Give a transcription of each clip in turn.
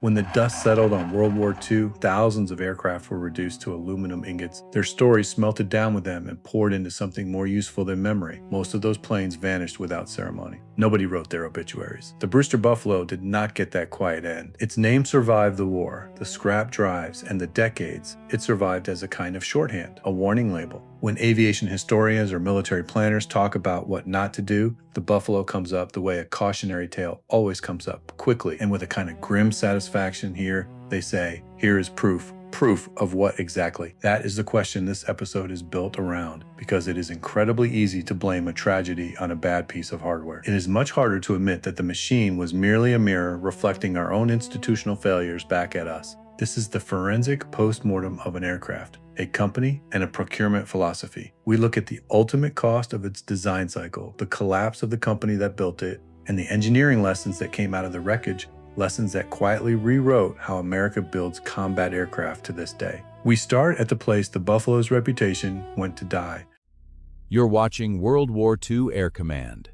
When the dust settled on World War II, thousands of aircraft were reduced to aluminum ingots. Their stories smelted down with them and poured into something more useful than memory. Most of those planes vanished without ceremony. Nobody wrote their obituaries. The Brewster Buffalo did not get that quiet end. Its name survived the war, the scrap drives, and the decades. It survived as a kind of shorthand, a warning label. When aviation historians or military planners talk about what not to do, the Buffalo comes up the way a cautionary tale always comes up, quickly and with a kind of grim satisfaction. Here, they say, here is proof. Proof of what exactly? That is the question this episode is built around, because it is incredibly easy to blame a tragedy on a bad piece of hardware. It is much harder to admit that the machine was merely a mirror reflecting our own institutional failures back at us. This is the forensic post-mortem of an aircraft, a company, and a procurement philosophy. We look at the ultimate cost of its design cycle, the collapse of the company that built it, and the engineering lessons that came out of the wreckage, lessons that quietly rewrote how America builds combat aircraft to this day. We start at the place the Buffalo's reputation went to die. You're watching World War II Air Command.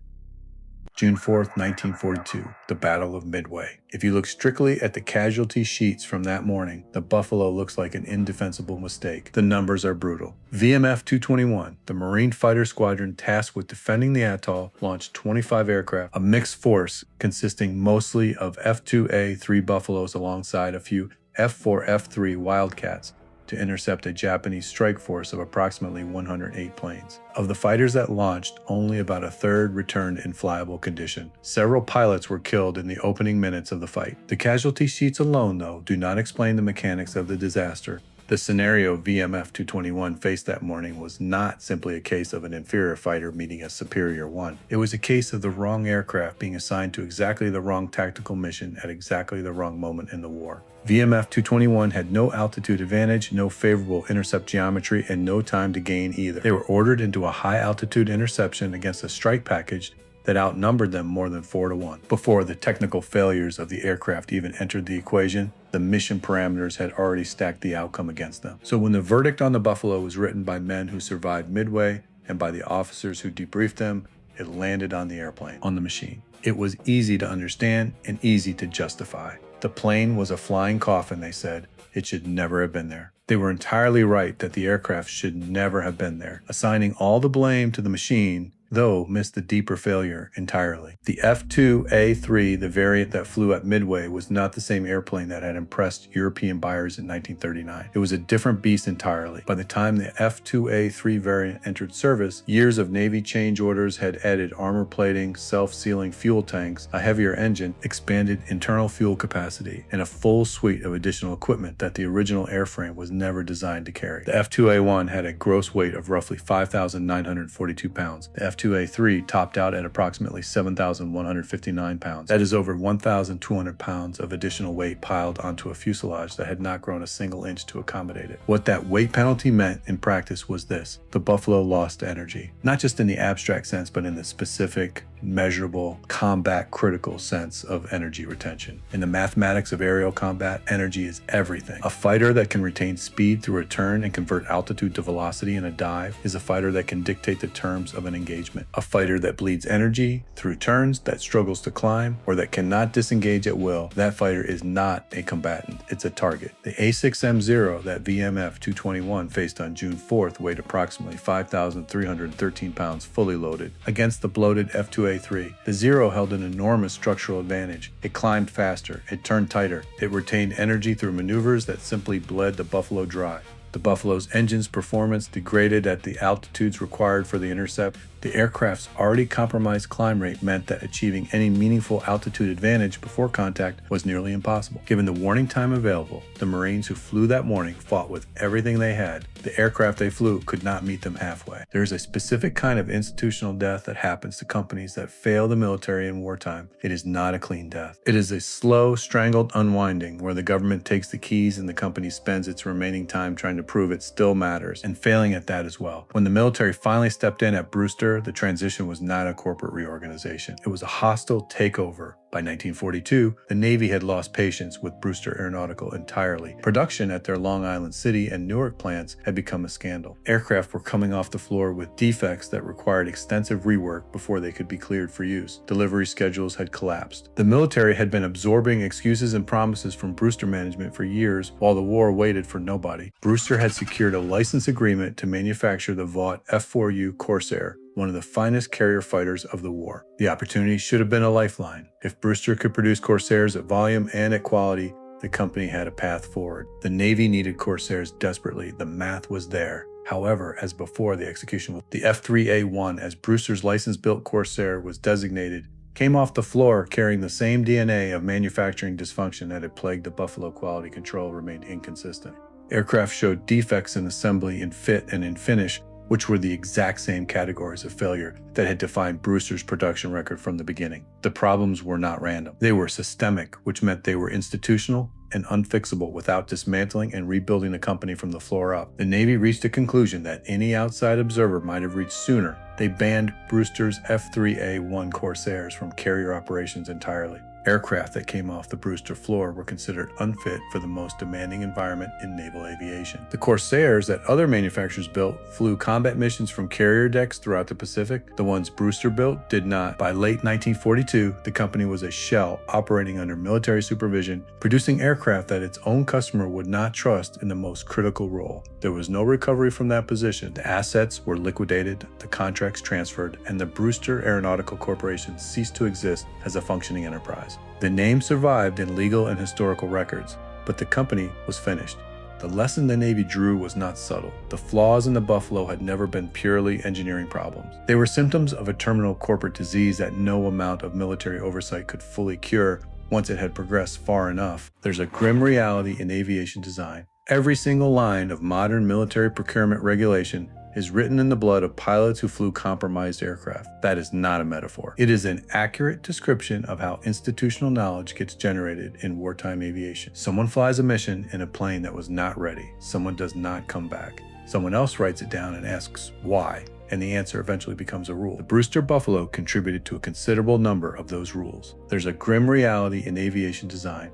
June 4th, 1942, the Battle of Midway. If you look strictly at the casualty sheets from that morning, the Buffalo looks like an indefensible mistake. The numbers are brutal. VMF 221, the Marine Fighter Squadron tasked with defending the atoll, launched 25 aircraft, a mixed force consisting mostly of F-2A-3 Buffaloes alongside a few F-4, F-3 Wildcats, to intercept a Japanese strike force of approximately 108 planes. Of the fighters that launched, only about a third returned in flyable condition. Several pilots were killed in the opening minutes of the fight. The casualty sheets alone, though, do not explain the mechanics of the disaster. The scenario VMF 221 faced that morning was not simply a case of an inferior fighter meeting a superior one. It was a case of the wrong aircraft being assigned to exactly the wrong tactical mission at exactly the wrong moment in the war. VMF 221 had no altitude advantage, no favorable intercept geometry, and no time to gain either. They were ordered into a high-altitude interception against a strike package that outnumbered them more than 4-1. Before the technical failures of the aircraft even entered the equation, the mission parameters had already stacked the outcome against them. So when the verdict on the Buffalo was written by men who survived Midway and by the officers who debriefed them, it landed on the airplane, on the machine. It was easy to understand and easy to justify. The plane was a flying coffin, they said. It should never have been there. They were entirely right that the aircraft should never have been there. Assigning all the blame to the machine, though, missed the deeper failure entirely. The F-2A-3, the variant that flew at Midway, was not the same airplane that had impressed European buyers in 1939. It was a different beast entirely. By the time the F-2A-3 variant entered service, years of Navy change orders had added armor plating, self-sealing fuel tanks, a heavier engine, expanded internal fuel capacity, and a full suite of additional equipment that the original airframe was never designed to carry. The F-2A-1 had a gross weight of roughly 5,942 pounds. The F-2A-3 topped out at approximately 7,159 pounds. That is over 1,200 pounds of additional weight piled onto a fuselage that had not grown a single inch to accommodate it. What that weight penalty meant in practice was this: the Buffalo lost energy. Not just in the abstract sense, but in the specific, measurable, combat critical sense of energy retention. In the mathematics of aerial combat, energy is everything. A fighter that can retain speed through a turn and convert altitude to velocity in a dive is a fighter that can dictate the terms of an engagement. A fighter that bleeds energy through turns, that struggles to climb, or that cannot disengage at will, that fighter is not a combatant, it's a target. The A6M0 that VMF 221 faced on June 4th weighed approximately 5,313 pounds fully loaded. Against the bloated F-2A-3, the Zero held an enormous structural advantage. It climbed faster, it turned tighter, it retained energy through maneuvers that simply bled the Buffalo dry. The Buffalo's engine's performance degraded at the altitudes required for the intercept. The aircraft's already compromised climb rate meant that achieving any meaningful altitude advantage before contact was nearly impossible. Given the warning time available, the Marines who flew that morning fought with everything they had. The aircraft they flew could not meet them halfway. There is a specific kind of institutional death that happens to companies that fail the military in wartime. It is not a clean death. It is a slow, strangled unwinding where the government takes the keys and the company spends its remaining time trying to prove it still matters, and failing at that as well. When the military finally stepped in at Brewster clear the transition was not a corporate reorganization. It was a hostile takeover. By 1942, the Navy had lost patience with Brewster Aeronautical entirely. Production at their Long Island City and Newark plants had become a scandal. Aircraft were coming off the floor with defects that required extensive rework before they could be cleared for use. Delivery schedules had collapsed. The military had been absorbing excuses and promises from Brewster management for years while the war waited for nobody. Brewster had secured a license agreement to manufacture the Vought F-4U Corsair, one of the finest carrier fighters of the war. The opportunity should have been a lifeline. If Brewster could produce Corsairs at volume and at quality, the company had a path forward. The Navy needed Corsairs desperately. The math was there. However, as before, the execution was the F3A1, as Brewster's license-built Corsair was designated, came off the floor carrying the same DNA of manufacturing dysfunction that had plagued the Buffalo quality control remained inconsistent. Aircraft showed defects in assembly, in fit, and in finish, which were the exact same categories of failure that had defined Brewster's production record from the beginning. The problems were not random. They were systemic, which meant they were institutional and unfixable without dismantling and rebuilding the company from the floor up. The Navy reached a conclusion that any outside observer might have reached sooner. They banned Brewster's F3A1 Corsairs from carrier operations entirely. Aircraft that came off the Brewster floor were considered unfit for the most demanding environment in naval aviation. The Corsairs that other manufacturers built flew combat missions from carrier decks throughout the Pacific. The ones Brewster built did not. By late 1942, the company was a shell operating under military supervision, producing aircraft that its own customer would not trust in the most critical role. There was no recovery from that position. The assets were liquidated, the contracts transferred, and the Brewster Aeronautical Corporation ceased to exist as a functioning enterprise. The name survived in legal and historical records, but the company was finished. The lesson the Navy drew was not subtle. The flaws in the Buffalo had never been purely engineering problems. They were symptoms of a terminal corporate disease that no amount of military oversight could fully cure once it had progressed far enough. There's a grim reality in aviation design. Every single line of modern military procurement regulation is written in the blood of pilots who flew compromised aircraft. That is not a metaphor. It is an accurate description of how institutional knowledge gets generated in wartime aviation. Someone flies a mission in a plane that was not ready. Someone does not come back. Someone else writes it down and asks why, and the answer eventually becomes a rule. The Brewster Buffalo contributed to a considerable number of those rules. There's a grim reality in aviation design.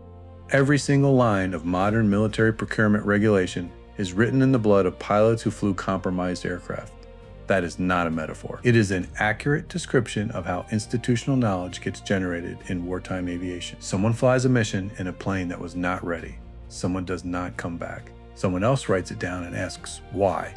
Every single line of modern military procurement regulation is written in the blood of pilots who flew compromised aircraft. That is not a metaphor. It is an accurate description of how institutional knowledge gets generated in wartime aviation. Someone flies a mission in a plane that was not ready. Someone does not come back. Someone else writes it down and asks why,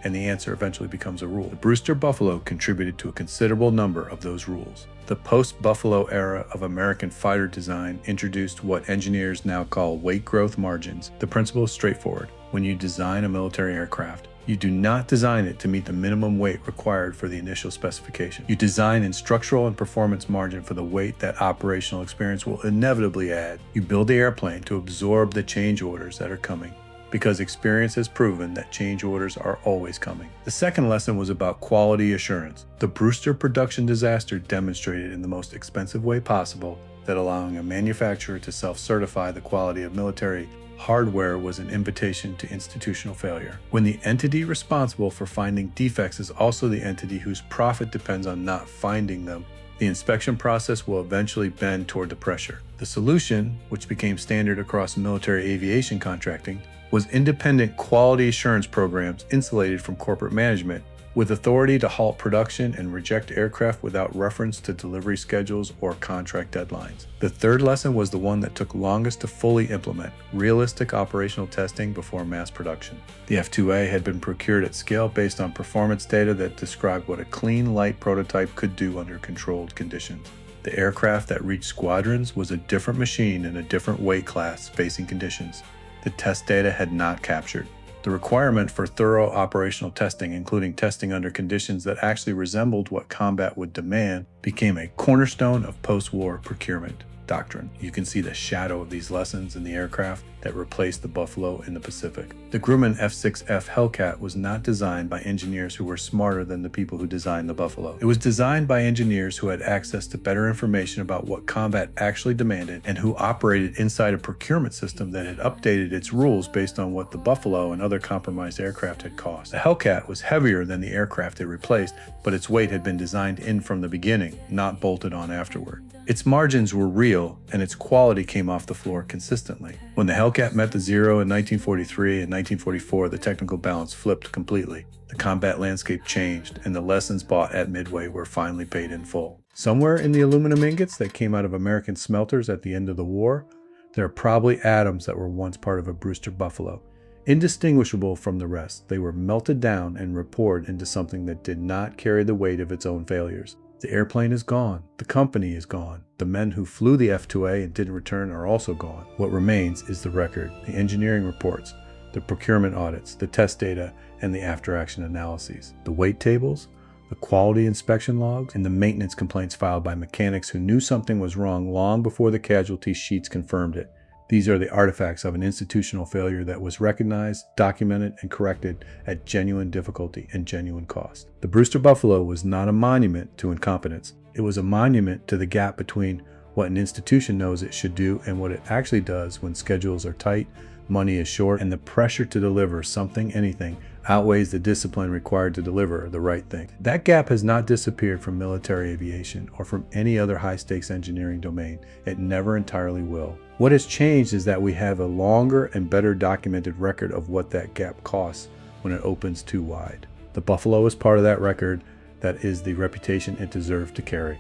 and the answer eventually becomes a rule. The Brewster Buffalo contributed to a considerable number of those rules. The post-Buffalo era of American fighter design introduced what engineers now call weight growth margins. The principle is straightforward. When you design a military aircraft, you do not design it to meet the minimum weight required for the initial specification. You design in structural and performance margin for the weight that operational experience will inevitably add. You build the airplane to absorb the change orders that are coming, because experience has proven that change orders are always coming. The second lesson was about quality assurance. The Brewster production disaster demonstrated in the most expensive way possible that allowing a manufacturer to self-certify the quality of military hardware was an invitation to institutional failure. When the entity responsible for finding defects is also the entity whose profit depends on not finding them, the inspection process will eventually bend toward the pressure. The solution, which became standard across military aviation contracting, was independent quality assurance programs insulated from corporate management, with authority to halt production and reject aircraft without reference to delivery schedules or contract deadlines. The third lesson was the one that took longest to fully implement: realistic operational testing before mass production. The F-2A had been procured at scale based on performance data that described what a clean, light prototype could do under controlled conditions. The aircraft that reached squadrons was a different machine in a different weight class facing conditions the test data had not captured. The requirement for thorough operational testing, including testing under conditions that actually resembled what combat would demand, became a cornerstone of post-war procurement. doctrine. You can see the shadow of these lessons in the aircraft that replaced the Buffalo in the Pacific. The Grumman F-6F Hellcat was not designed by engineers who were smarter than the people who designed the Buffalo. It was designed by engineers who had access to better information about what combat actually demanded and who operated inside a procurement system that had updated its rules based on what the Buffalo and other compromised aircraft had cost. The Hellcat was heavier than the aircraft it replaced, but its weight had been designed in from the beginning, not bolted on afterward. Its margins were real, and its quality came off the floor consistently. When the Hellcat met the Zero in 1943 and 1944, the technical balance flipped completely. The combat landscape changed, and the lessons bought at Midway were finally paid in full. Somewhere in the aluminum ingots that came out of American smelters at the end of the war, there are probably atoms that were once part of a Brewster Buffalo. Indistinguishable from the rest, they were melted down and poured into something that did not carry the weight of its own failures. The airplane is gone. The company is gone. The men who flew the F-2A and didn't return are also gone. What remains is the record, the engineering reports, the procurement audits, the test data, and the after-action analyses. The weight tables, the quality inspection logs, and the maintenance complaints filed by mechanics who knew something was wrong long before the casualty sheets confirmed it. These are the artifacts of an institutional failure that was recognized, documented, and corrected at genuine difficulty and genuine cost. The Brewster Buffalo was not a monument to incompetence. It was a monument to the gap between what an institution knows it should do and what it actually does when schedules are tight, money is short, and the pressure to deliver something, anything, outweighs the discipline required to deliver the right thing. That gap has not disappeared from military aviation or from any other high-stakes engineering domain. It never entirely will. What has changed is that we have a longer and better documented record of what that gap costs when it opens too wide. The Buffalo is part of that record. That is the reputation it deserved to carry.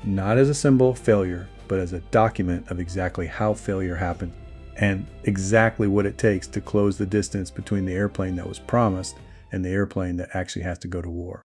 Not as a symbol of failure, but as a document of exactly how failure happened and exactly what it takes to close the distance between the airplane that was promised and the airplane that actually has to go to war.